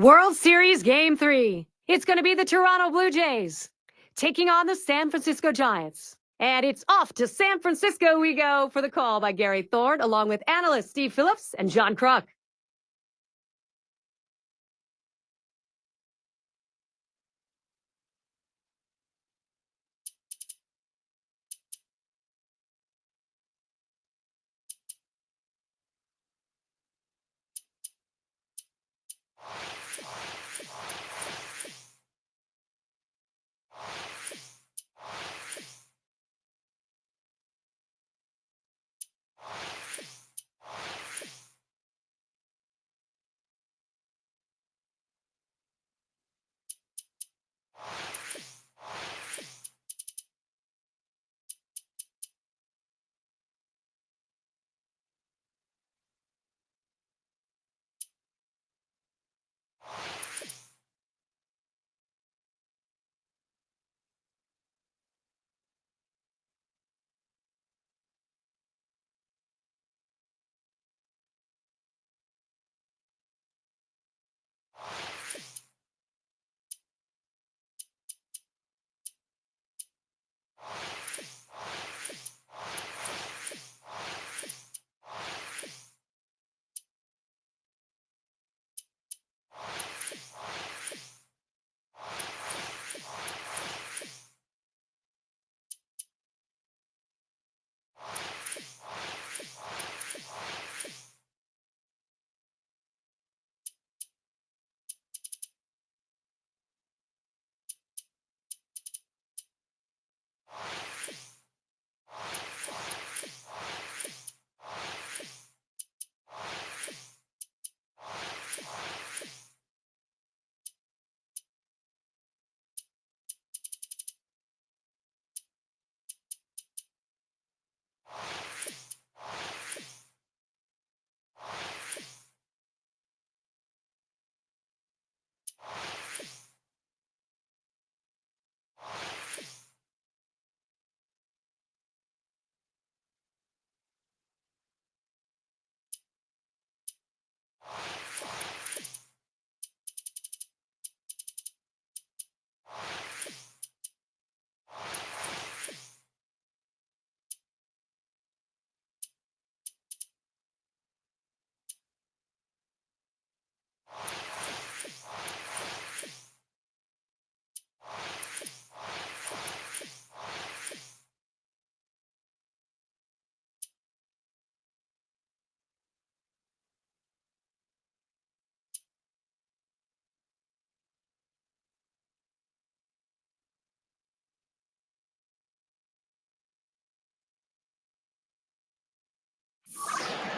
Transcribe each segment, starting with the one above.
World Series Game 3. It's going to be the Toronto Blue Jays taking on the San Francisco Giants. And it's off to San Francisco we go for the call by Gary Thorne, along with analysts Steve Phillips and John Kruk.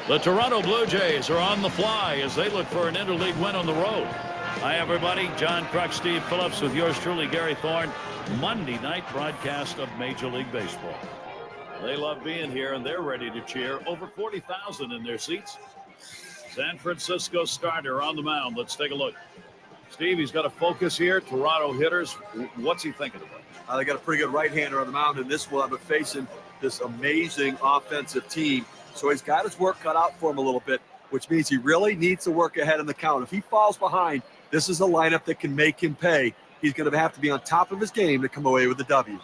The Toronto Blue Jays are on the fly as they look for an interleague win on the road. Hi, everybody. John Kruk, Steve Phillips with yours truly, Gary Thorne. Monday night broadcast of Major League Baseball. They love being here, and they're ready to cheer. Over 40,000 in their seats. San Francisco starter on the mound. Let's take a look. Steve, he's got a focus here. Toronto hitters. What's he thinking about? They got a pretty good right-hander on the mound, and this one, but facing this amazing offensive team. So he's got his work cut out for him a little bit, which means he really needs to work ahead in the count. If he falls behind, this is a lineup that can make him pay. He's going to have to be on top of his game to come away with the W.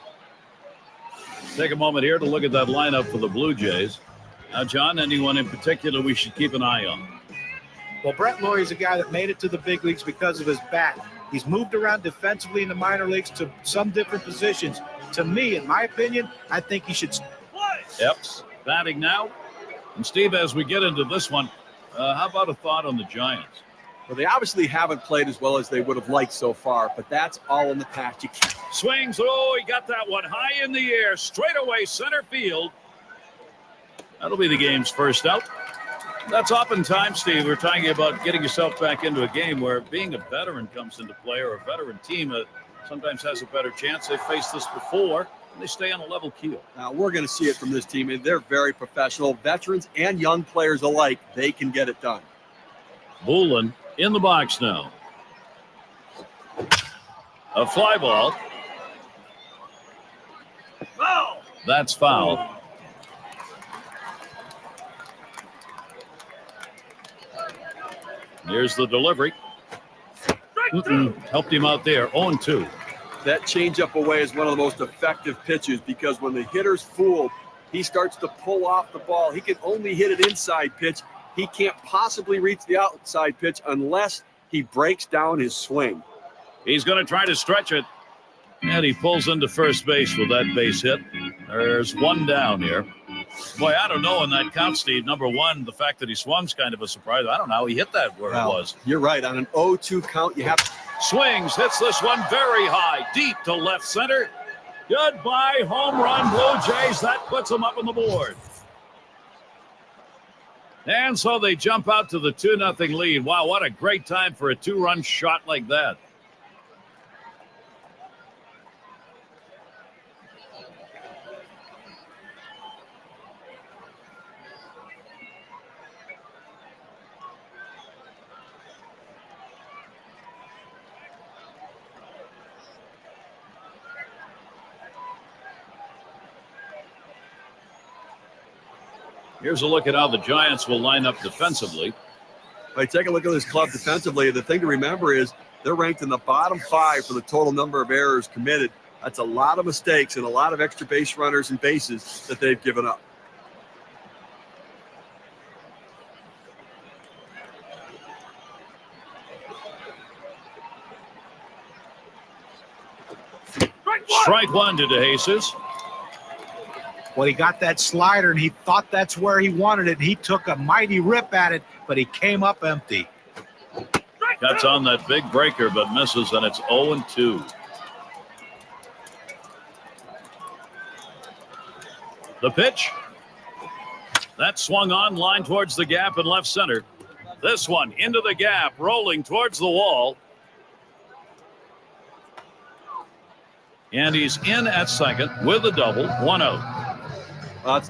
Take a moment here to look at that lineup for the Blue Jays. Now, John, anyone in particular we should keep an eye on? Well, Brett Lawrie is a guy that made it to the big leagues because of his bat. He's moved around defensively in the minor leagues to some different positions. To me, in my opinion, I think he should. Yep, batting now. And Steve, as we get into this one, how about a thought on the Giants? Well, they obviously haven't played as well as they would have liked so far, but that's all in the past. You can't. Swings. Oh, he got that one high in the air, straight away center field. That'll be the game's first out. That's oftentimes, Steve, we're talking about getting yourself back into a game where being a veteran comes into play, or a veteran team sometimes has a better chance. They've faced this before. They stay on a level keel. Now, we're going to see it from this team. They're very professional. Veterans and young players alike, they can get it done. Bullen in the box now. A fly ball. Foul. That's foul. Here's the delivery. Helped him out there. 0-2. That changeup away is one of the most effective pitches because when the hitter's fooled, he starts to pull off the ball. He can only hit an inside pitch. He can't possibly reach the outside pitch unless he breaks down his swing. He's going to try to stretch it. And he pulls into first base with that base hit. There's one down here. Boy, I don't know in that count, Steve. Number one, the fact that he swung's kind of a surprise. I don't know how he hit that where it was. You're right. On an 0-2 count, you have swings, hits this one very high, deep to left center. Goodbye, home run, Blue Jays. That puts them up on the board. And so they jump out to the 2-0 lead. Wow, what a great time for a 2-run shot like that. Here's a look at how the Giants will line up defensively. Hey, take a look at this club defensively. The thing to remember is they're ranked in the bottom 5 for the total number of errors committed. That's a lot of mistakes and a lot of extra base runners and bases that they've given up. Strike one to DeJesus. Well, he got that slider, and he thought that's where he wanted it. He took a mighty rip at it, but he came up empty. Cuts on that big breaker, but misses, and it's 0-2. The pitch. That swung on, line towards the gap in left center. This one into the gap, rolling towards the wall. And he's in at second with a double, 1 out.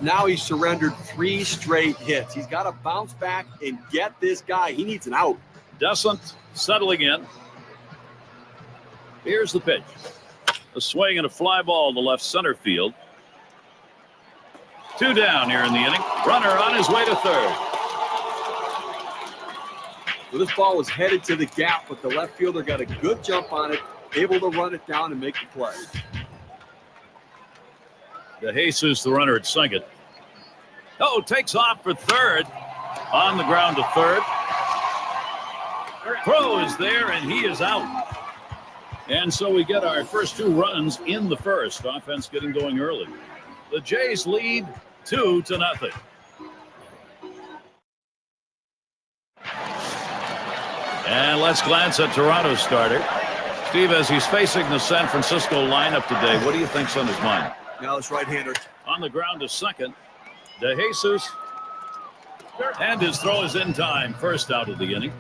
Now he's surrendered 3 straight hits. He's got to bounce back and get this guy. He needs an out. Descent settling in. Here's the pitch. A swing and a fly ball to left center field. 2 down here in the inning. Runner on his way to third. Well, this ball was headed to the gap, but the left fielder got a good jump on it, able to run it down and make the play. DeJesus, the runner at second. Oh, takes off for third. On the ground to third. Throw is there, and he is out. And so we get our first 2 runs in the first. Offense getting going early. The Jays lead 2-0. And let's glance at Toronto's starter. Steve, as he's facing the San Francisco lineup today, what do you think's on his mind? Now this right-hander. On the ground to second. DeJesus. And his throw is in time. First out of the inning.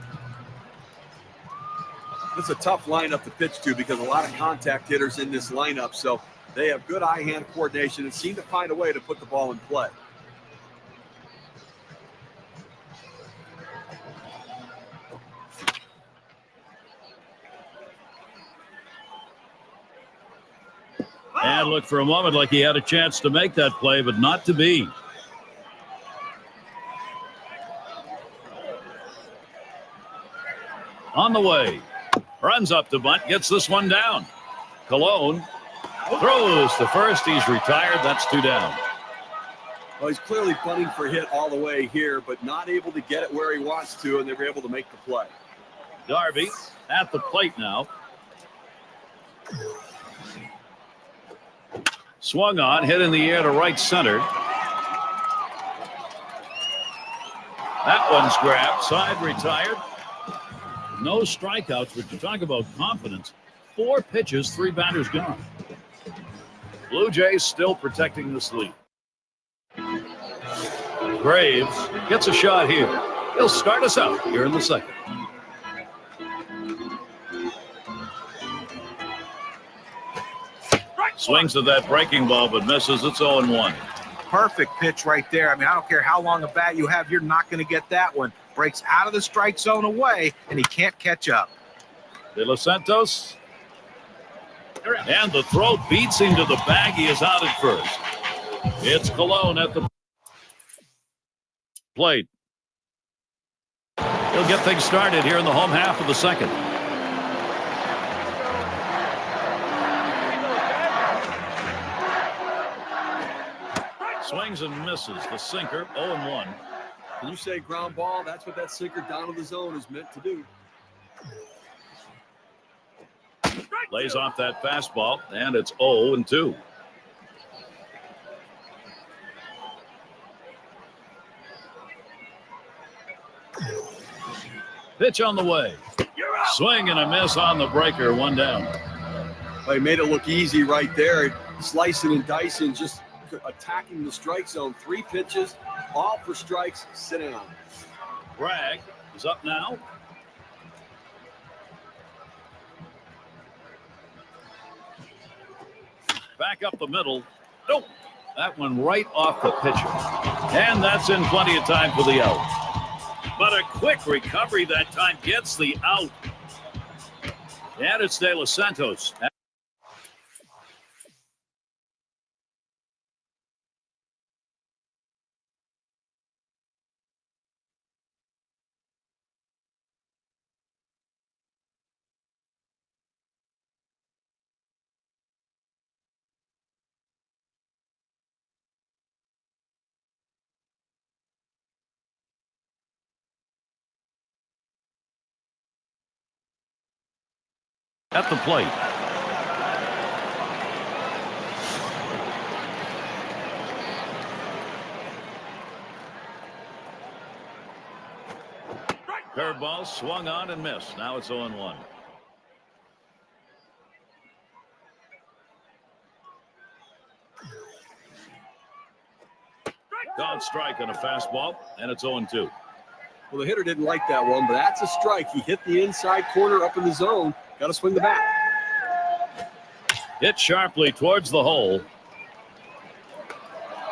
It's a tough lineup to pitch to because a lot of contact hitters in this lineup. So they have good eye-hand coordination and seem to find a way to put the ball in play. And looked for a moment like he had a chance to make that play, but not to be. On the way. Runs up to bunt, gets this one down. Cologne throws to first. He's retired. That's 2 down. Well, he's clearly bunting for hit all the way here, but not able to get it where he wants to, and they were able to make the play. Darby at the plate now. Swung on, hit in the air to right center. That one's grabbed, side retired. No strikeouts, but you talk about confidence. 4 pitches, 3 batters gone. Blue Jays still protecting this lead. Graves gets a shot here. He'll start us out here in the second. Swings at that breaking ball, but misses. It's 0-1. Perfect pitch right there. I mean, I don't care how long a bat you have, you're not going to get that one. Breaks out of the strike zone away, and he can't catch up. De Los Santos. And the throw beats him to the bag. He is out at first. It's Cologne at the plate. He'll get things started here in the home half of the second. Swings and misses the sinker. 0-1. When you say ground ball, that's what that sinker down to the zone is meant to do. Lays off that fastball, and it's 0-2. Pitch on the way. Swing and a miss on the breaker. 1 down. Well, he made it look easy right there. Slicing and dicing, just attacking the strike zone. 3 pitches, all for strikes. Sit down. Bragg is up now. Back up the middle. Nope. That one right off the pitcher. And that's in plenty of time for the out. But a quick recovery that time gets the out. And it's De Los Santos. At the plate. Curveball swung on and missed. Now it's 0-1. Called strike on a fastball, and it's 0-2. Well, the hitter didn't like that one, but that's a strike. He hit the inside corner up in the zone. Got to swing the bat. Hit sharply towards the hole.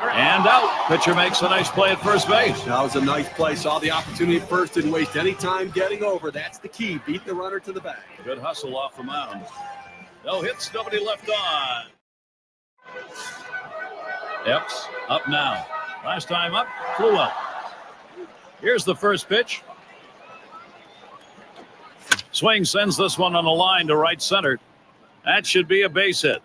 And out. Pitcher makes a nice play at first base. That was a nice play. Saw the opportunity at first. Didn't waste any time getting over. That's the key. Beat the runner to the bag. Good hustle off the mound. No hits, nobody left on. Epps up now. Last time up, flew up. Here's the first pitch. Swing sends this one on the line to right center. That should be a base hit.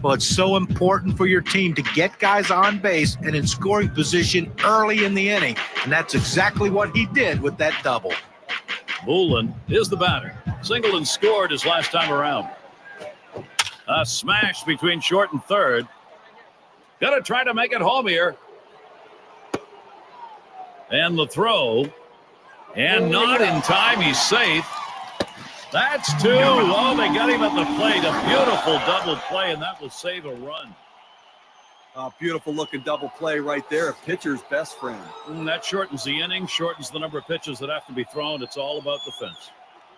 Well, it's so important for your team to get guys on base and in scoring position early in the inning. And that's exactly what he did with that double. Moulin is the batter. Singled and scored his last time around. A smash between short and third. Gonna try to make it home here. And the throw. And not in time. He's safe. That's 2. Oh, they got him at the plate. A beautiful double play, and that will save a run. Beautiful looking double play right there. A pitcher's best friend. And that shortens the inning, shortens the number of pitches that have to be thrown. It's all about defense.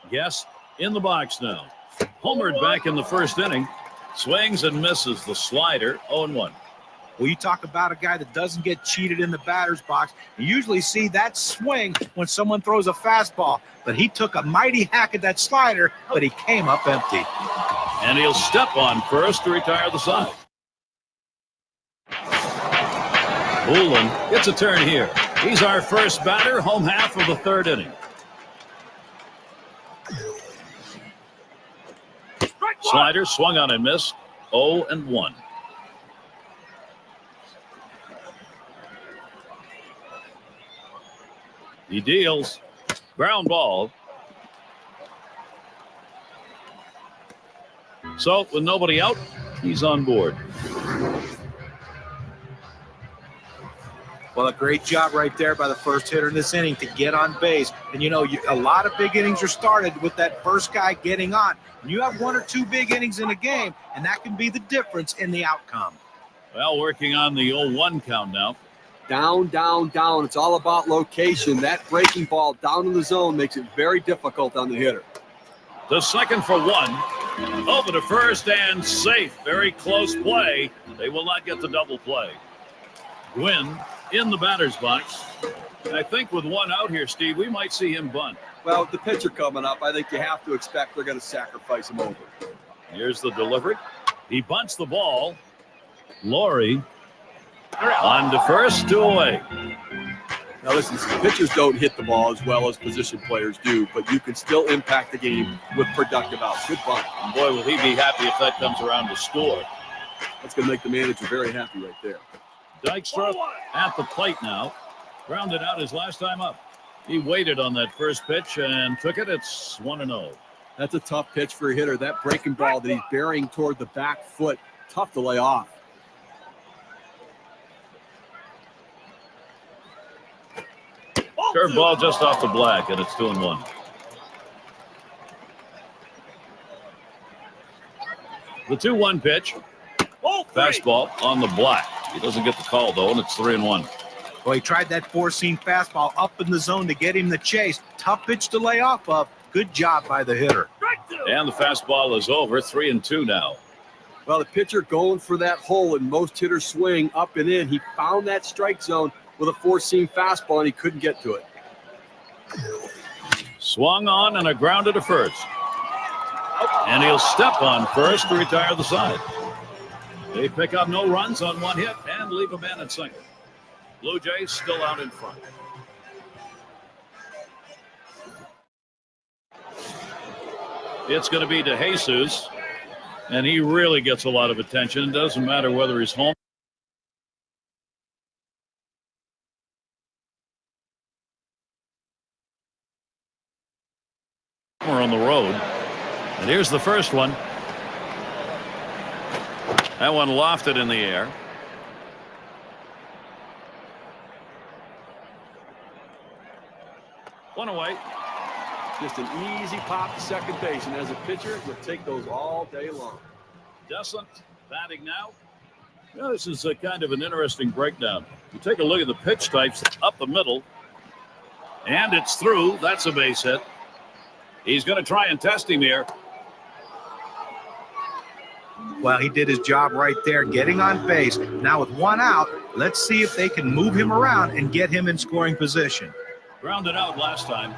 Yes, in the box now. Homered back in the first inning. Swings and misses the slider. 0-1. Well, you talk about a guy that doesn't get cheated in the batter's box. You usually see that swing when someone throws a fastball. But he took a mighty hack at that slider, but he came up empty. And he'll step on first to retire the side. Moulin gets a turn here. He's our first batter, home half of the third inning. Slider swung on and missed. 0-1. He deals. Ground ball. So, with nobody out, he's on board. Well, a great job right there by the first hitter in this inning to get on base. And, you know, a lot of big innings are started with that first guy getting on. And you have 1 or 2 big innings in a game, and that can be the difference in the outcome. Well, working on the 0-1 count now. Down, down, down. It's all about location. That breaking ball down in the zone makes it very difficult on the hitter. The second for 1. Over to first and safe. Very close play. They will not get the double play. Gwynn in the batter's box. And I think with 1 out here, Steve, we might see him bunt. Well, the pitcher coming up, I think you have to expect they're going to sacrifice him over. Here's the delivery. He bunts the ball. Laurie on to first, 2 away. Now listen, pitchers don't hit the ball as well as position players do, but you can still impact the game with productive outs. Good bunt. And boy, will he be happy if that comes around to score. That's going to make the manager very happy right there. Dykstra at the plate now. Grounded out his last time up. He waited on that first pitch and took it. It's 1-0. That's a tough pitch for a hitter. That breaking ball that he's burying toward the back foot, tough to lay off. Curveball just off the black, and it's 2-1. The 2-1 pitch. Fastball on the black. He doesn't get the call, though, and it's 3-1. Well, he tried that four-seam fastball up in the zone to get him the chase. Tough pitch to lay off of. Good job by the hitter. And the fastball is over. 3-2 now. Well, the pitcher going for that hole, and most hitters swing up and in. He found that strike zone with a four-seam fastball, and he couldn't get to it. Swung on and a grounder to first. And he'll step on first to retire the side. They pick up no runs on one hit and leave a man at second. Blue Jays still out in front. It's going to be DeJesus, and he really gets a lot of attention. It doesn't matter whether he's home or on the road. And here's the first one. That one lofted in the air. One away. Just an easy pop to second base, and as a pitcher, you'll take those all day long. Descent batting now. Yeah, this is a kind of an interesting breakdown. You take a look at the pitch types up the middle, and it's through. That's a base hit. He's going to try and test him here. Well, he did his job right there, getting on base. Now with one out, let's see if they can move him around and get him in scoring position. Grounded out last time.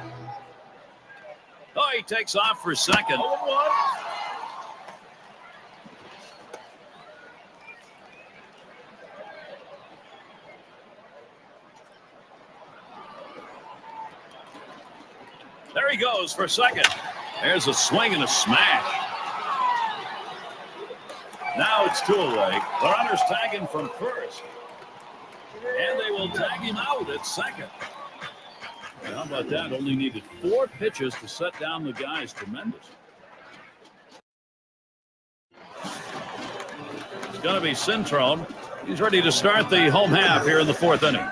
Oh, he takes off for second. There he goes for second. There's a swing and a smash. Now it's 2 away. The runner's tagging from first. And they will tag him out at second. And how about that? Only needed 4 pitches to set down the guys. Tremendous. It's going to be Cintrone. He's ready to start the home half here in the 4th inning.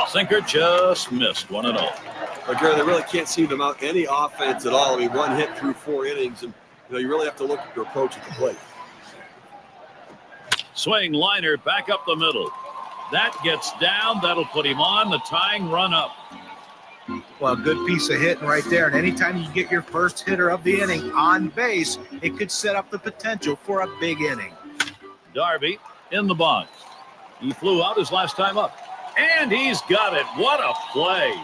Sinker just missed 1-0. But Gary, they really can't seem to mount any offense at all. I mean, 1 hit through 4 innings, and you really have to look at your approach at the plate. Swing liner back up the middle. That gets down. That'll put him on the tying run up. Well, good piece of hitting right there. And anytime you get your first hitter of the inning on base, it could set up the potential for a big inning. Darby in the box. He flew out his last time up. And he's got it. What a play.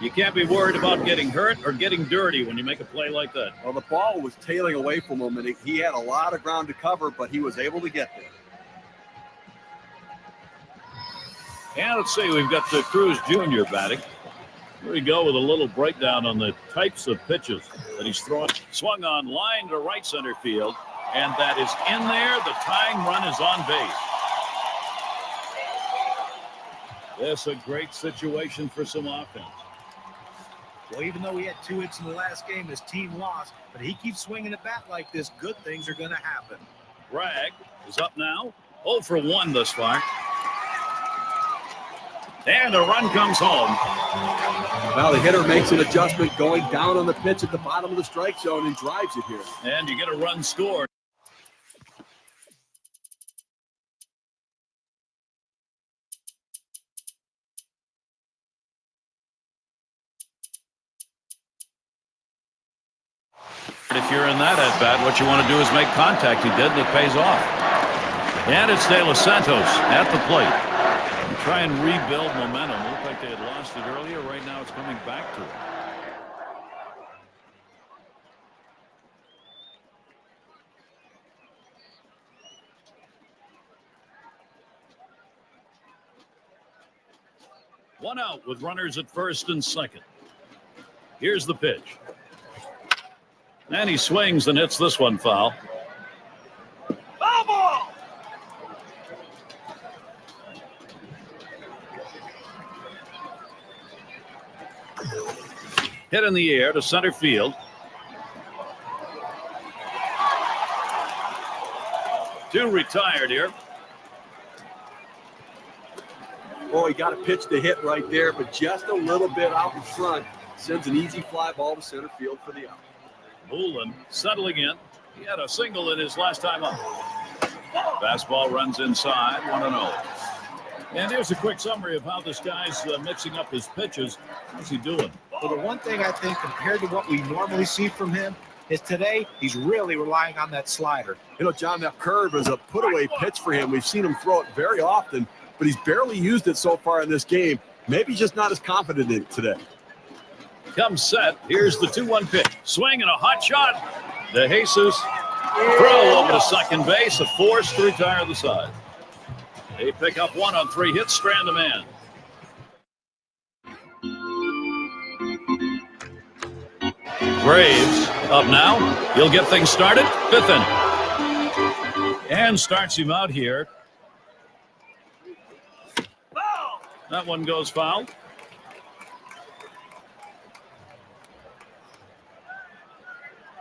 You can't be worried about getting hurt or getting dirty when you make a play like that. Well, the ball was tailing away from him, and he had a lot of ground to cover, but he was able to get there. And let's see, we've got Cruz Jr. batting. Here we go with a little breakdown on the types of pitches that he's throwing. Swung on line to right center field, and that is in there. The tying run is on base. That's a great situation for some offense. Well, even though he had 2 hits in the last game, his team lost, but he keeps swinging a bat like this, good things are going to happen. Bragg is up now. 0 for 1 thus far. And a run comes home. Well, the hitter makes an adjustment going down on the pitch at the bottom of the strike zone and drives it here. And you get a run scored. If you're in that at bat, what you want to do is make contact. He did, and it pays off. And it's De Los Santos at the plate. And try and rebuild momentum. It looked like they had lost it earlier. Right now it's coming back to it. One out with runners at first and second. Here's the pitch. And he swings and hits this one foul. Foul ball! Hit in the air to center field. 2 retired here. Oh, he got a pitch to hit right there, but just a little bit out in front. Sends an easy fly ball to center field for the out. Bullen settling in. He had a single in his last time up. Fastball runs inside, 1-0. And here's a quick summary of how this guy's mixing up his pitches. How's he doing? Well, the one thing I think compared to what we normally see from him is today he's really relying on that slider. You know, John, that curve is a put-away pitch for him. We've seen him throw it very often, but he's barely used it so far in this game. Maybe just not as confident in it today. Comes set. Here's the 2-1 pitch. Swing and a hot shot. De Jesus throw over to second base. A force to retire the side. They pick up 1 on 3 hits. Strand a man. Graves up now. He'll get things started. 5th inning. And starts him out here. That one goes foul.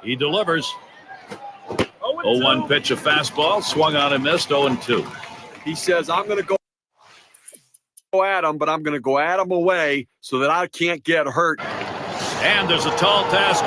He delivers. 0-1 pitch, a fastball. Swung on and missed. 0-2. He says, I'm going to go at him, but I'm going to go at him away so that I can't get hurt. And there's a tall task.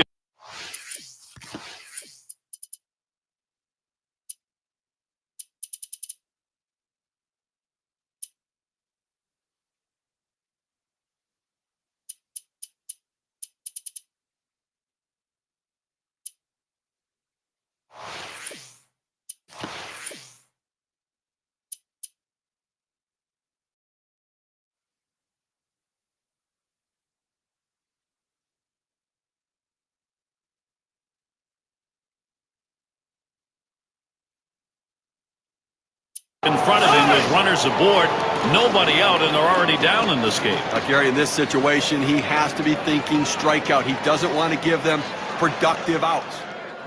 In front of him with runners aboard, nobody out, and they're already down in this game. Gary, in this situation, he has to be thinking strikeout. He doesn't want to give them productive outs.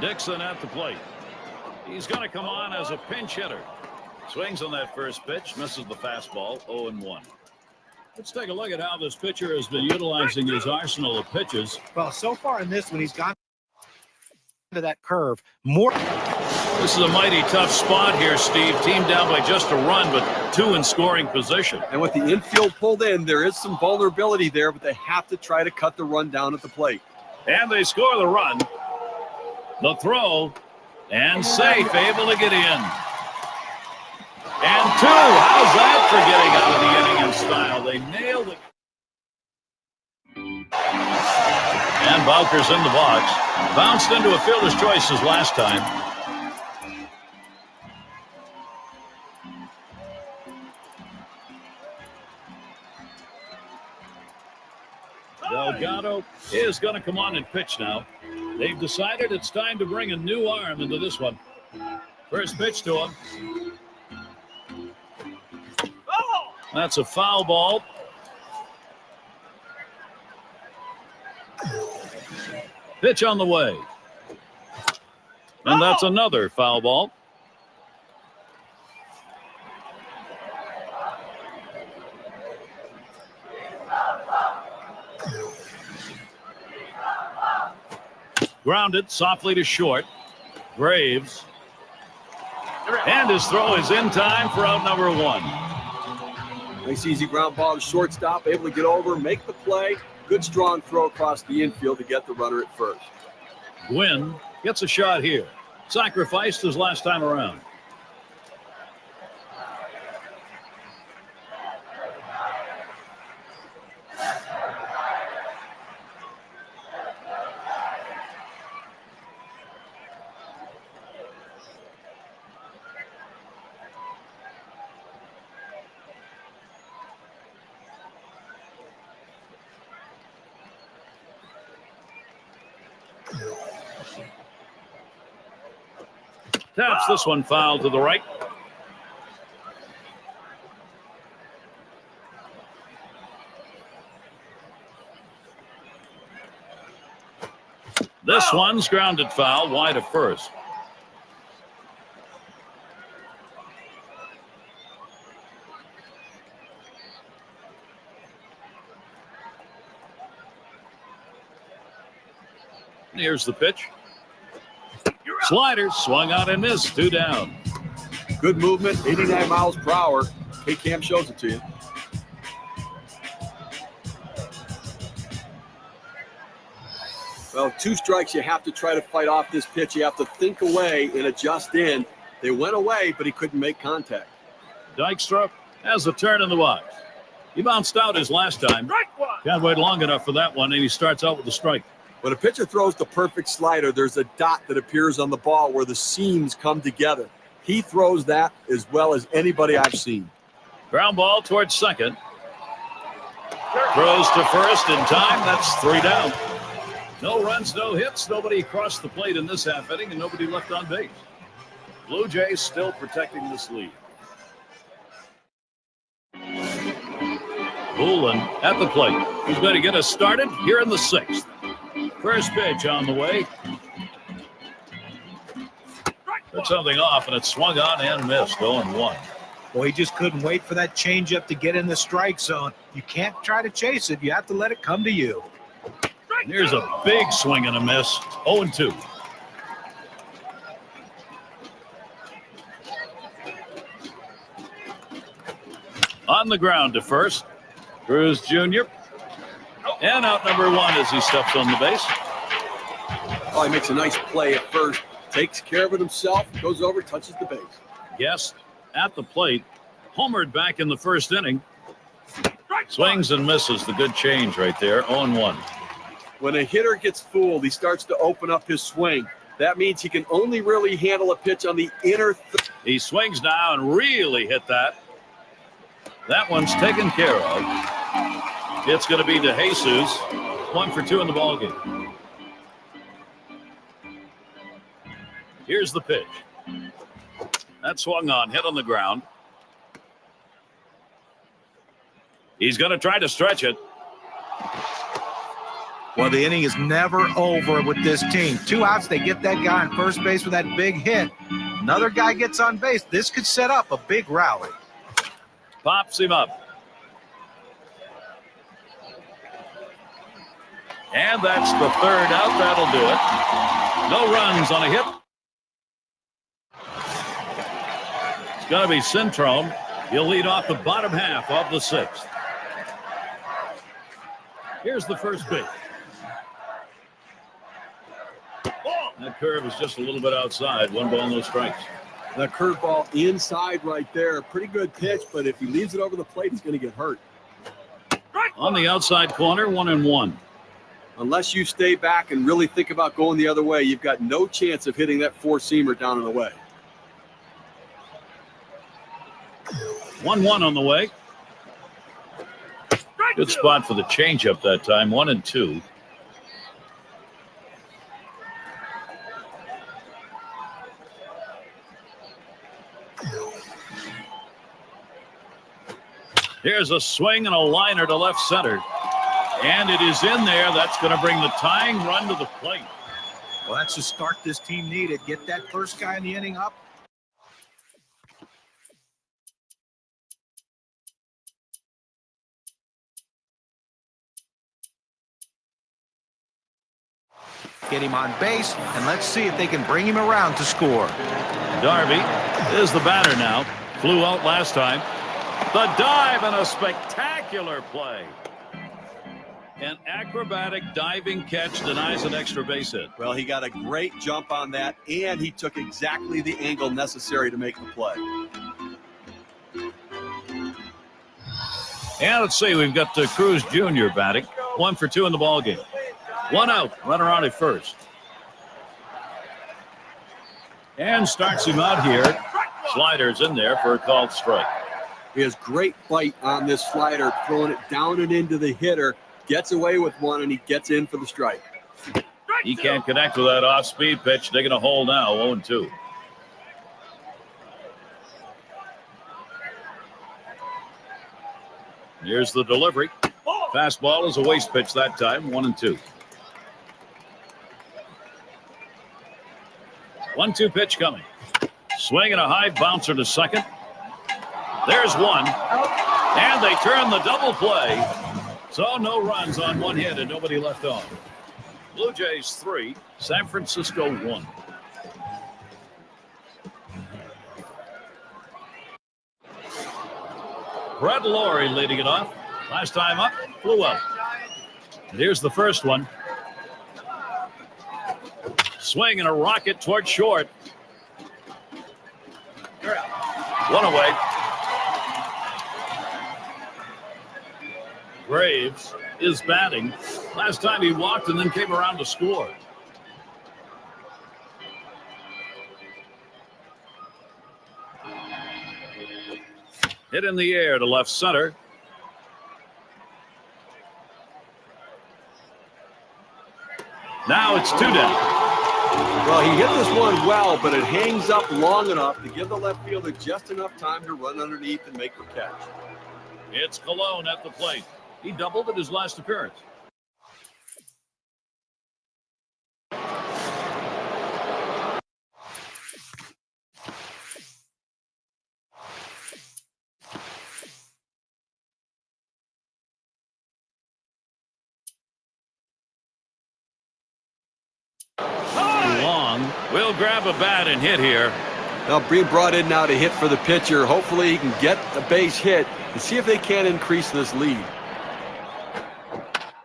Dixon at the plate. He's going to come on as a pinch hitter. Swings on that first pitch, misses the fastball, 0-1. Let's take a look at how this pitcher has been utilizing his arsenal of pitches. Well, so far in this one, he's gone to that curve more. This is a mighty tough spot here, Steve. Team down by just a run, but 2 in scoring position. And with the infield pulled in, there is some vulnerability there, but they have to try to cut the run down at the plate. And they score the run. The throw, and safe, able to get in. And 2. How's that for getting out of the inning in style? They nailed it. And Bowker's in the box. Bounced into a fielder's choices last time. Delgado is going to come on and pitch now. They've decided it's time to bring a new arm into this one. First pitch to him. That's a foul ball. Pitch on the way. And that's another foul ball. Grounded softly to short. Graves. And his throw is in time for out number 1. Nice easy ground ball to shortstop, able to get over, make the play. Good strong throw across the infield to get the runner at first. Gwynn gets a shot here. Sacrificed his last time around. Taps this one foul to the right. This one's grounded foul wide of first. Here's the pitch. Slider swung on and missed. 2 down. Good movement, 89 miles per hour. K-Cam shows it to you. Well, 2 strikes, you have to try to fight off this pitch. You have to think away and adjust in. They went away, but he couldn't make contact. Dykstra has a turn in the box. He bounced out his last time. Can't wait long enough for that one, and he starts out with a strike. When a pitcher throws the perfect slider, there's a dot that appears on the ball where the seams come together. He throws that as well as anybody I've seen. Ground ball towards second. Throws to first in time. That's 3 down. No runs, no hits. Nobody crossed the plate in this half inning, and nobody left on base. Blue Jays still protecting this lead. Bullen at the plate. He's going to get us started here in the 6th. First pitch on the way. Took something off, and it swung on and missed. 0-1. Well, he just couldn't wait for that changeup to get in the strike zone. You can't try to chase it. You have to let it come to you. And here's a big swing and a miss. 0-2. On the ground to first. Cruz Jr. And out number 1 as he steps on the base. Oh, he makes a nice play at first. Takes care of it himself. Goes over, touches the base. Yes, at the plate. Homered back in the first inning. Swings and misses. The good change right there. 0-1. When a hitter gets fooled, he starts to open up his swing. That means he can only really handle a pitch on the inner. He swings now and really hit that. That one's taken care of. It's going to be to Jesus. 1 for 2 in the ballgame. Here's the pitch. That swung on, hit on the ground. He's going to try to stretch it. Well, the inning is never over with this team. 2 outs, they get that guy on first base with that big hit. Another guy gets on base. This could set up a big rally. Pops him up. And that's the 3rd out. That'll do it. No runs on a hit. It's going to be Centrone. He'll lead off the bottom half of the 6th. Here's the first pitch. That curve is just a little bit outside. 1 ball, no strikes. The curveball inside right there. Pretty good pitch, but if he leaves it over the plate, he's going to get hurt. On the outside corner, 1-1. Unless you stay back and really think about going the other way, you've got no chance of hitting that 4-seamer down and away. 1-1 on the way. Good spot for the changeup that time. 1-2. Here's a swing and a liner to left center. And it is in there. That's going to bring the tying run to the plate. Well, that's the start this team needed. Get that first guy in the inning up. Get him on base, and let's see if they can bring him around to score. Darby is the batter now. Flew out last time. The dive and a spectacular play. An acrobatic diving catch denies an extra base hit. Well, he got a great jump on that, and he took exactly the angle necessary to make the play. And let's see, we've got Cruz Jr. batting. 1 for 2 in the ballgame. 1 out, runner on at first. And starts him out here. Slider's in there for a called strike. He has great bite on this slider, throwing it down and into the hitter. Gets away with one, and he gets in for the strike. He can't connect with that off-speed pitch. Digging a hole now, 0-2. Here's the delivery. Fastball is a waste pitch that time, 1-2. 1-2 pitch coming. Swing and a high bouncer to second. There's one. And they turn the double play. So no runs on one hit and nobody left on. Blue Jays 3, San Francisco 1. Brett Laurie leading it off. Last time up, flew out. And here's the first one. Swing and a rocket toward short. One away. Graves is batting. Last time he walked and then came around to score. Hit in the air to left center. Now it's 2 down. Well, he hit this one well, but it hangs up long enough to give the left fielder just enough time to run underneath and make the catch. It's Colon at the plate. He doubled at his last appearance. Long will grab a bat and hit here. Now being brought in now to hit for the pitcher. Hopefully he can get the base hit and see if they can increase this lead.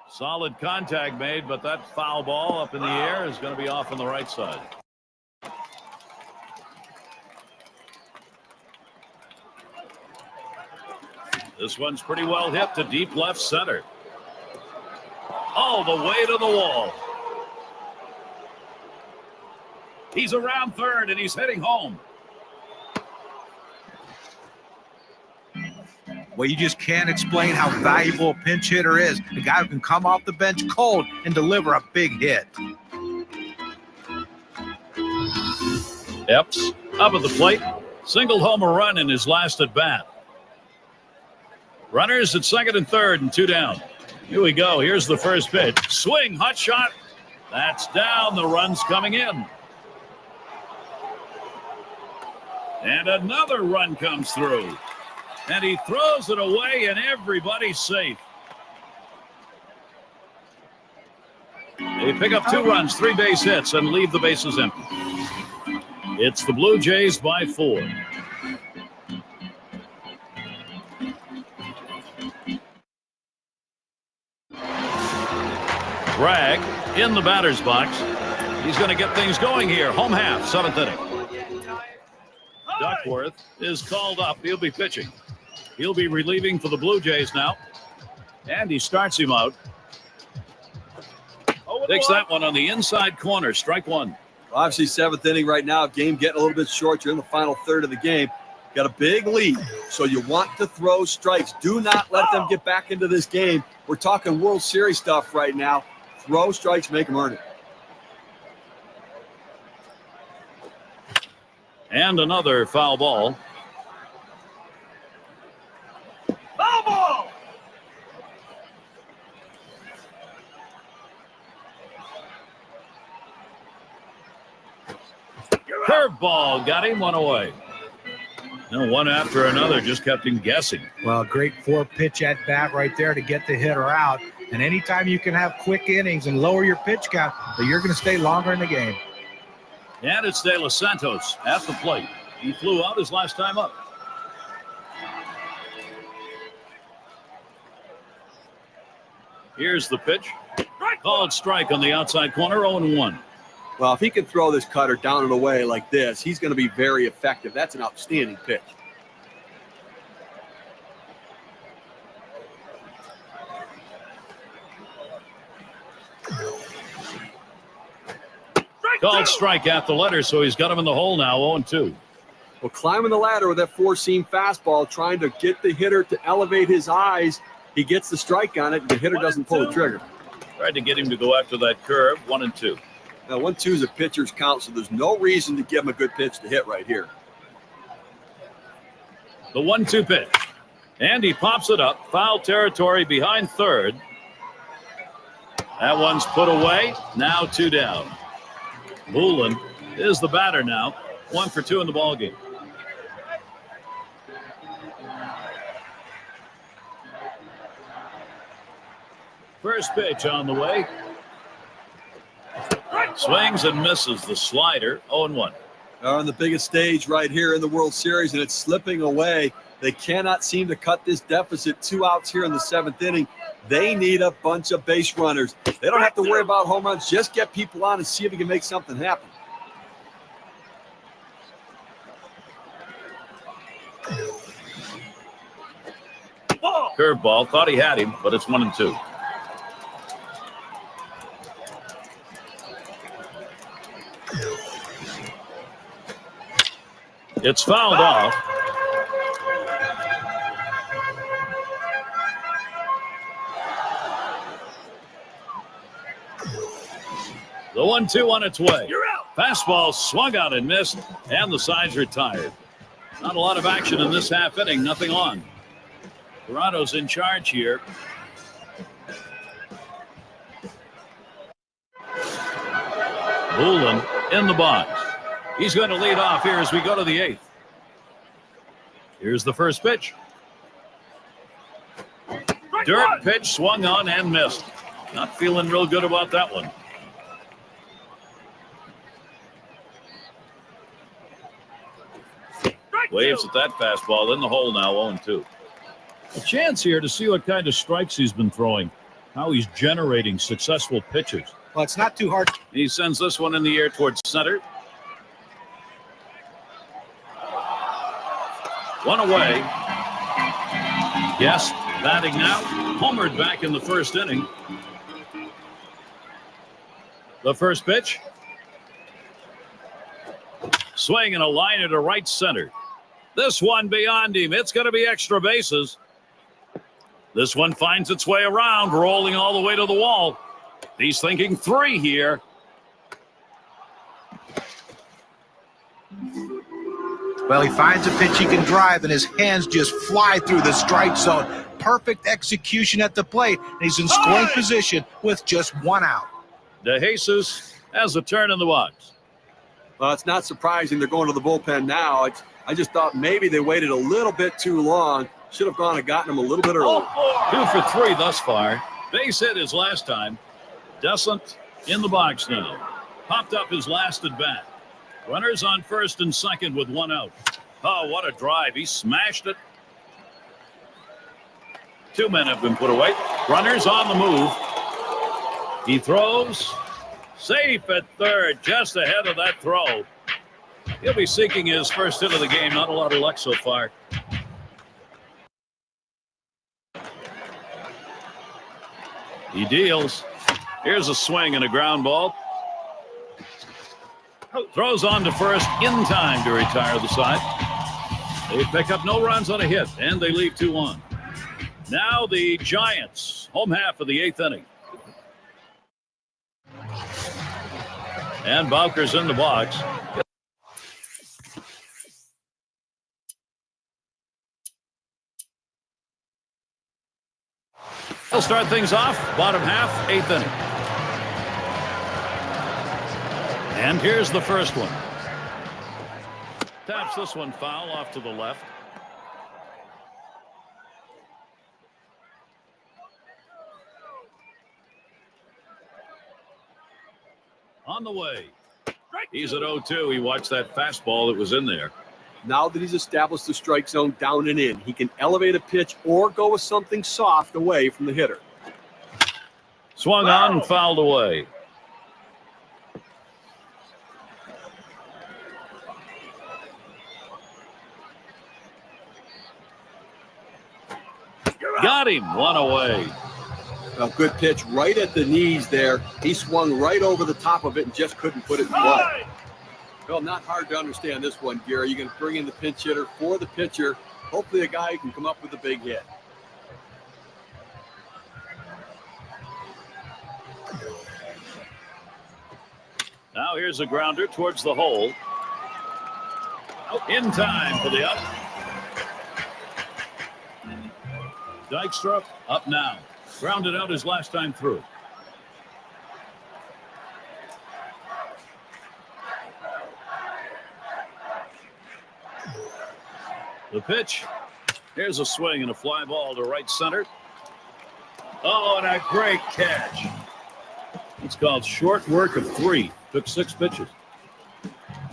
Solid contact made, but that foul ball up in the air is going to be off on the right side. This one's pretty well hit to deep left center. All the way to the wall. He's around third and he's heading home. Well, you just can't explain how valuable a pinch hitter is. The guy who can come off the bench cold and deliver a big hit. Epps up at the plate. Singled home a run in his last at bat. Runners at second and third and 2 down. Here we go. Here's the first pitch. Swing, hot shot. That's down. The run's coming in. And another run comes through. And he throws it away, and everybody's safe. They pick up 2 runs, 3 base hits, and leave the bases empty. It's the Blue Jays by 4. Bragg in the batter's box. He's going to get things going here. Home half, 7th inning. Duckworth is called up. He'll be pitching. He'll be relieving for the Blue Jays now. And he starts him out. Takes that one on the inside corner. Strike 1. Obviously, 7th inning right now. Game getting a little bit short. You're in the final third of the game. Got a big lead, so you want to throw strikes. Do not let them get back into this game. We're talking World Series stuff right now. Throw strikes, make them earn it. And another foul ball. Foul ball! Curveball got him, 1 away. And one after another just kept him guessing. Well, great 4-pitch at bat right there to get the hitter out. And anytime you can have quick innings and lower your pitch count, you're going to stay longer in the game. And it's De Los Santos at the plate. He flew out his last time up. Here's the pitch. Called strike on the outside corner, 0-1. Well, if he can throw this cutter down and away like this, he's going to be very effective. That's an outstanding pitch. Called strike at the letter, so he's got him in the hole now, 0-2. Well, climbing the ladder with that 4-seam fastball, trying to get the hitter to elevate his eyes. He gets the strike on it, and the hitter doesn't pull the trigger. Tried to get him to go after that curve, 1-2. Now, 1-2 is a pitcher's count, so there's no reason to give him a good pitch to hit right here. The 1-2 pitch. And he pops it up. Foul territory behind third. That one's put away. Now 2 down. Moulin is the batter now. 1 for 2 in the ballgame. First pitch on the way. Swings and misses the slider. 0-1. They're on the biggest stage right here in the World Series, and it's slipping away. They cannot seem to cut this deficit. 2 outs here in the 7th inning. They need a bunch of base runners. They don't have to worry about home runs. Just get people on and see if you can make something happen. Curveball. Thought he had him, but it's 1-2. It's fouled off. The 1-2 on its way. You're out. Fastball swung out and missed, and the side's retired. Not a lot of action in this half inning. Nothing on. Toronto's in charge here. Bullen in the box. He's going to lead off here as we go to the 8th. Here's the first pitch. Dirt pitch swung on and missed. Not feeling real good about that one. Waves at that fastball in the hole now, 0-2. A chance here to see what kind of strikes he's been throwing, how he's generating successful pitches. Well, it's not too hard. He sends this one in the air towards center. One away. Yes, batting now. Homered back in the first inning. The first pitch. Swing and a liner to right center. This one beyond him. It's going to be extra bases. This one finds its way around, rolling all the way to the wall. He's thinking 3 here. Well, he finds a pitch he can drive, and his hands just fly through the strike zone. Perfect execution at the plate, and he's in scoring position with just 1 out. De Jesus has a turn in the box. Well, it's not surprising they're going to the bullpen now. I just thought maybe they waited a little bit too long. Should have gone and gotten him a little bit early. 2 for 3 thus far. Base hit his last time. Descent in the box now. Popped up his last at bat. Runners on first and second with 1 out. Oh, what a drive. He smashed it. 2 men have been put away. Runners on the move. He throws. Safe at third, just ahead of that throw. He'll be seeking his first hit of the game. Not a lot of luck so far. He deals. Here's a swing and a ground ball. Throws on to first in time to retire the side. They pick up no runs on a hit, and they leave 2 on. Now the Giants, home half of the 8th inning. And Bowker's in the box. He'll start things off, bottom half, 8th inning. And here's the first one. Taps this one foul off to the left. On the way. He's at 0-2. He watched that fastball that was in there. Now that he's established the strike zone down and in, he can elevate a pitch or go with something soft away from the hitter. Swung on and fouled away. Got him. 1 away. A good pitch right at the knees there. He swung right over the top of it and just couldn't put it in play. Well, not hard to understand this one, Gary. You can bring in the pinch hitter for the pitcher. Hopefully a guy who can come up with a big hit. Now here's a grounder towards the hole. In time for the up. Dykstra up now. Grounded out his last time through. The pitch. Here's a swing and a fly ball to right center. Oh, and a great catch. It's called short work of 3. Took 6 pitches.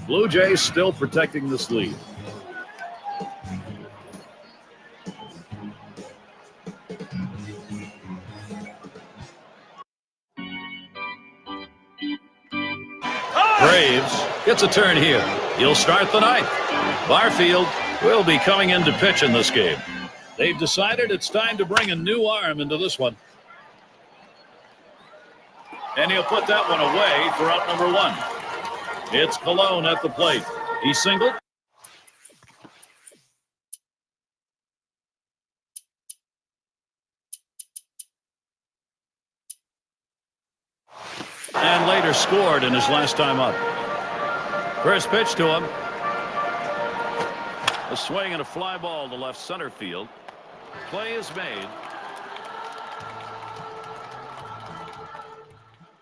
Blue Jays still protecting this lead. Braves gets a turn here. He'll start the ninth. Barfield will be coming in to pitch in this game. They've decided it's time to bring a new arm into this one. And he'll put that one away for out number 1. It's Colon at the plate. He singled. And later scored in his last time up. First pitch to him. A swing and a fly ball to left center field. Play is made.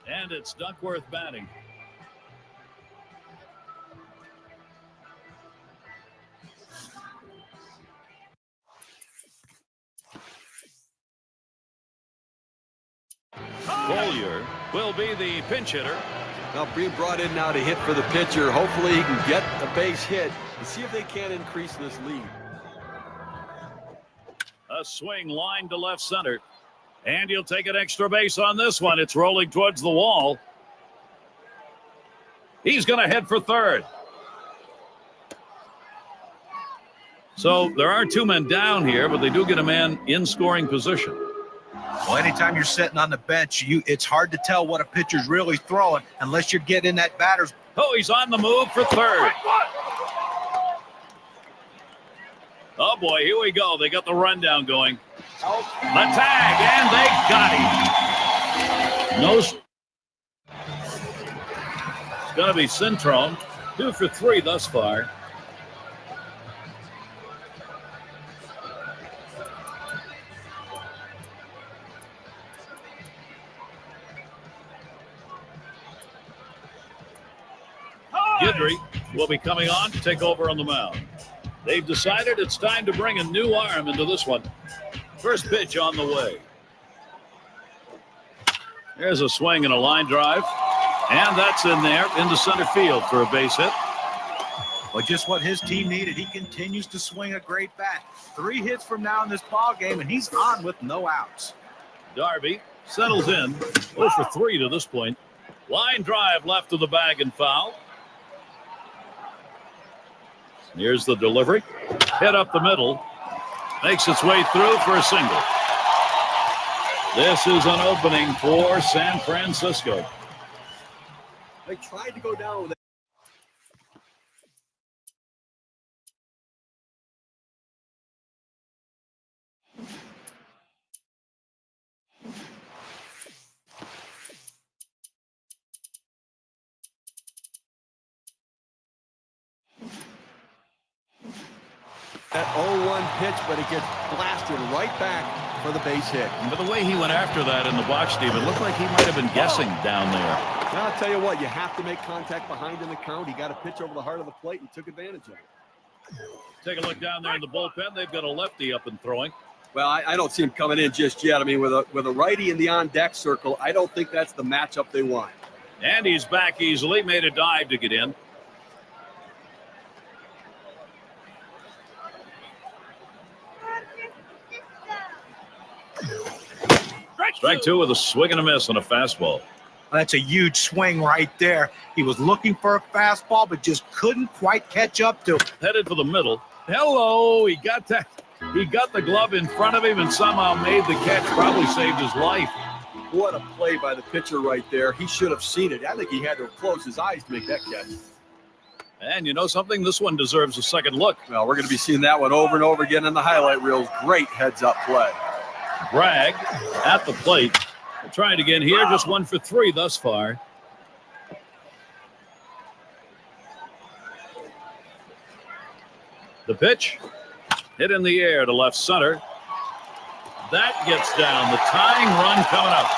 And it's Duckworth batting. Collier will be the pinch hitter. Now being brought in now to hit for the pitcher. Hopefully he can get a base hit and see if they can increase this lead. A swing line to left center. And he'll take an extra base on this one. It's rolling towards the wall. He's going to head for third. So there are 2 men down here, but they do get a man in scoring position. Well, anytime you're sitting on the bench, it's hard to tell what a pitcher's really throwing unless you're getting that batter's. Oh, he's on the move for third. Oh, boy, here we go. They got the rundown going. The tag, and they got him. No. It's going to be Centron. 2 for 3 thus far. Guidry will be coming on to take over on the mound. They've decided it's time to bring a new arm into this one. First pitch on the way. There's a swing and a line drive. And that's in there into center field for a base hit. Well, just what his team needed. He continues to swing a great bat. 3 hits from now in this ball game, and he's on with no outs. Darby settles in. 0 for 3 to this point. Line drive left of the bag and foul. Here's the delivery. Hit up the middle. Makes its way through for a single. This is an opening for San Francisco. They tried to go down with it. That 0-1 pitch, but it gets blasted right back for the base hit. But the way he went after that in the box, Steve, it looked like he might have been guessing down there. Now, I'll tell you what, you have to make contact behind in the count. He got a pitch over the heart of the plate and took advantage of it. Take a look down there in the bullpen. They've got a lefty up and throwing. Well, I don't see him coming in just yet. I mean, with a righty in the on-deck circle, I don't think that's the matchup they want. And he's back easily. Made a dive to get in. Strike 2 with a swing and a miss on a fastball. That's a huge swing right there. He was looking for a fastball, but just couldn't quite catch up to it. Headed for the middle. Hello, he got that. He got the glove in front of him and somehow made the catch. Probably saved his life. What a play by the pitcher right there. He should have seen it. I think he had to close his eyes to make that catch. And you know something? This one deserves a second look. Well, we're going to be seeing that one over and over again in the highlight reels. Great heads-up play. Bragg at the plate. We'll try it again here. Just 1 for 3 thus far. The pitch. Hit in the air to left center. That gets down. The tying run coming up.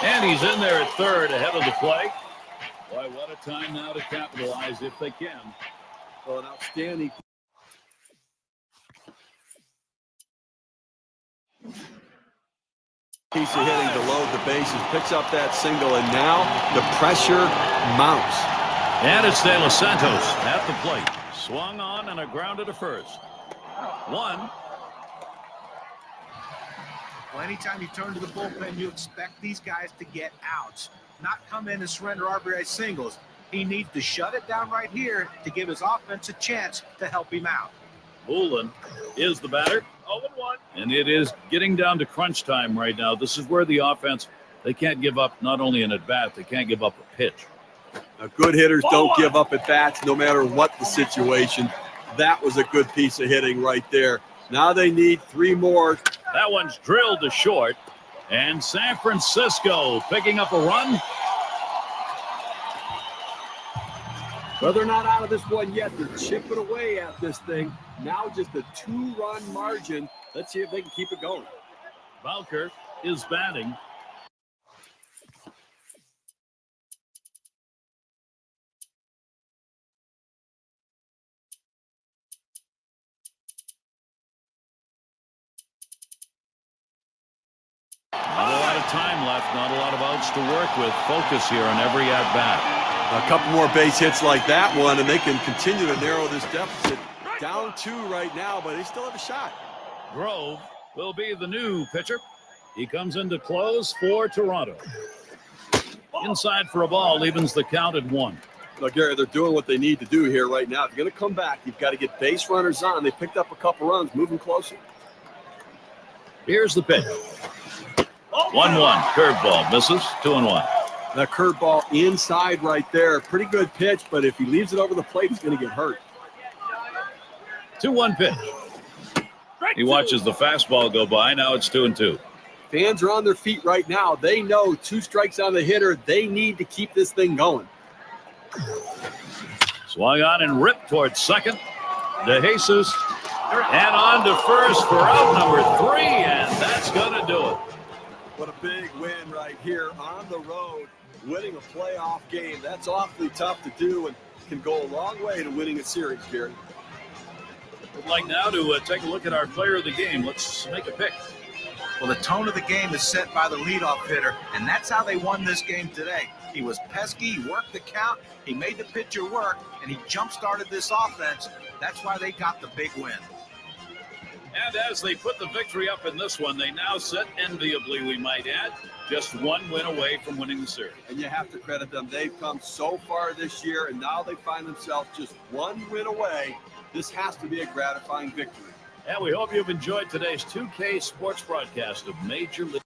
And he's in there at third ahead of the play. Boy, what a time now to capitalize if they can. Well, an outstanding. Piece of hitting to load the bases, picks up that single, and now the pressure mounts. And it's De Los Santos at the plate. Swung on and a grounded to first. One. Well, anytime you turn to the bullpen, you expect these guys to get outs, not come in and surrender RBI singles. He needs to shut it down right here to give his offense a chance to help him out. Bullen is the batter. 0-1. And it is getting down to crunch time right now. This is where the offense, they can't give up not only an at-bat, they can't give up a pitch. Now, good hitters don't give up at bats no matter what the situation. That was a good piece of hitting right there. Now they need 3 more. That one's drilled to short. And San Francisco picking up a run. Well, they're not out of this one yet. They're chipping away at this thing. Now just a 2-run margin. Let's see if they can keep it going. Valker is batting. Not a lot of time left, not a lot of outs to work with. Focus here on every at-bat. A couple more base hits like that one, and they can continue to narrow this deficit. Down 2 right now, but they still have a shot. Grove will be the new pitcher. He comes in to close for Toronto. Inside for a ball, evens the count at 1. Now, Gary, they're doing what they need to do here right now. If you're going to come back, you've got to get base runners on. They picked up a couple runs, moving closer. Here's the pitch. 1-1. Curveball misses. 2-1. That curveball inside right there. Pretty good pitch, but if he leaves it over the plate, he's going to get hurt. 2-1 pitch. He watches the fastball go by. Now it's 2-2. Fans are on their feet right now. They know 2 strikes on the hitter. They need to keep this thing going. Swung on and ripped towards second. De Jesus. And on to first for out number 3, and that's going to do it. What a big win right here on the road, winning a playoff game. That's awfully tough to do and can go a long way to winning a series, Gary. I'd like now to take a look at our player of the game. Let's make a pick. Well, the tone of the game is set by the leadoff hitter, and that's how they won this game today. He was pesky, he worked the count, he made the pitcher work, and he jump-started this offense. That's why they got the big win. And as they put the victory up in this one, they now sit enviably, we might add, just 1 win away from winning the series. And you have to credit them. They've come so far this year, and now they find themselves just 1 win away. This has to be a gratifying victory. And we hope you've enjoyed today's 2K Sports broadcast of Major League.